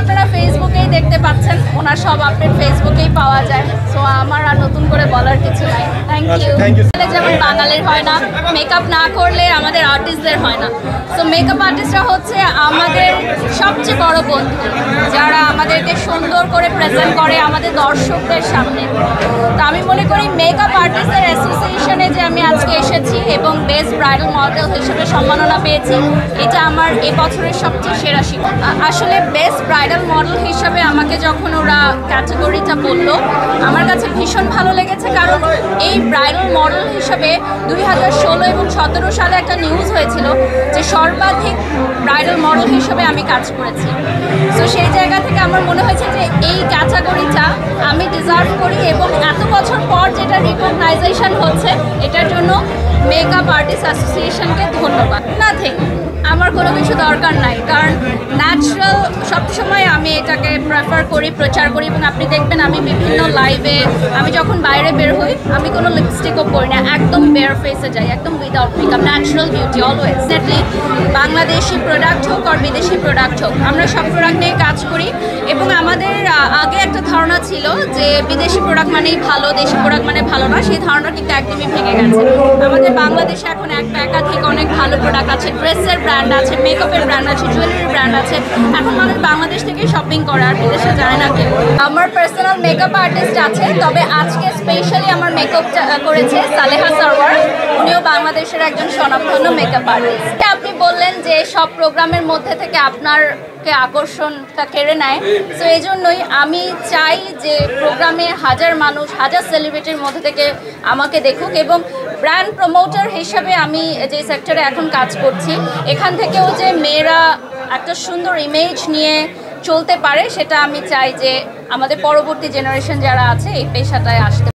আপনারা ফেসবুকেই দেখতে পাচ্ছেন, ওনার সব আপডেট ফেসবুকেই পাওয়া যায়। সো আমার আর নতুন করে বলার কিছু নাই। Thank you. যেমন বাঙালির হয় না, মেকআপ না করলে আমাদের আর্টিস্টদের হয় না। সো মেকআপ আর্টিস্টরা হচ্ছে আমাদের সবচেয়ে বড় বন্ধু, যারা আমাদেরকে সুন্দর করে প্রেজেন্ট করে আমাদের দর্শকদের সামনে। তো আমি মনে করি মেকআপ আর্টিস্টদের অ্যাসোসিয়েশনে যে আমি আজকে এসেছি এবং বেস্ট ব্রাইডাল মডেল হিসেবে সম্মাননা পেয়েছি, এটা আমার এই বছরের সবচেয়ে সেরা শিক্ষা। আসলে বেস্ট ব্রাইডাল মডেল হিসাবে আমাকে যখন ওরা ক্যাটাগরিটা বললো, আমার কাছে ভীষণ ভালো লেগেছে। কারণ এই ব্রাইডাল মডেল হিসাবে 2016 এবং 17 সালে একটা নিউজ হয়েছিল যে সর্বাধিক ব্রাইডাল মডেল হিসেবে আমি কাজ করেছি। তো সেই জায়গা থেকে আমার মনে হয়েছে যে এই ক্যাটাগরিটা আমি ডিজার্ভ করি, এবং এত বছর পর যেটা রিকগনাইজেশন হচ্ছে, এটার জন্য মেকআপ আর্টিস্ট অ্যাসোসিয়েশনকে ধন্যবাদ। নাথিং, আমার কোনো কিছু দরকার নাই, কারণ ন্যাচারাল সবসময় আমি এটাকে প্রেফার করি, প্রচার করি। এবং আপনি দেখবেন আমি বিভিন্ন লাইভে, আমি যখন বাইরে বের হই, আমি কোনো লিপস্টিকও পরি না, একদম বেয়ার ফেসে যাই, একদম without makeup, natural beauty always. Definitely Bangladeshi product হোক আর বিদেশি প্রোডাক্ট হোক, আমরা সব প্রোডাক্ট নিয়ে কাজ করি। এবং আমাদের আগে একটা ধারণা ছিল যে বিদেশি প্রোডাক্ট মানেই ভালো, দেশি প্রোডাক্ট মানে ভালো না। সেই ধারণা কিন্তু একদমই ভেঙে গেছে। আমাদের বাংলাদেশে এখন একাধিক অনেক ভালো প্রোডাক্ট আছে, ড্রেসের ব্র্যান্ড আছে, মেকআপের ব্র্যান্ড আছে, জুয়েলারি ব্র্যান্ড আছে। এখন মানুষ বাংলাদেশ থেকে শপিং করে, আর বিদেশে যায় না কেউ। আমার পার্সোনাল মেকআপ আর্টিস্ট আছে, তবে আজকে স্পেশালি আমার মেকআপ করেছে সালেহা সারওয়ার। উনিও বাংলাদেশের একজন স্বনামধন্য মেকআপ আর্টিস্ট। আপনি বললেন যে সব প্রোগ্রামের মধ্যে থেকে আপনারকে আকর্ষণটা কেড়ে নেয়, তো এই জন্যই আমি চাই যে প্রোগ্রামে হাজার মানুষ, হাজার সেলিব্রিটির মধ্যে থেকে আমাকে দেখুক। এবং ব্র্যান্ড প্রমোটার হিসাবে আমি যে সেক্টরে এখন কাজ করছি, এখান থেকেও যে মেয়েরা একটা সুন্দর ইমেজ নিয়ে চলতে পারে, সেটা আমি চাই যে আমাদের পরবর্তী জেনারেশন যারা আছে এই পেশাটায় আসতে।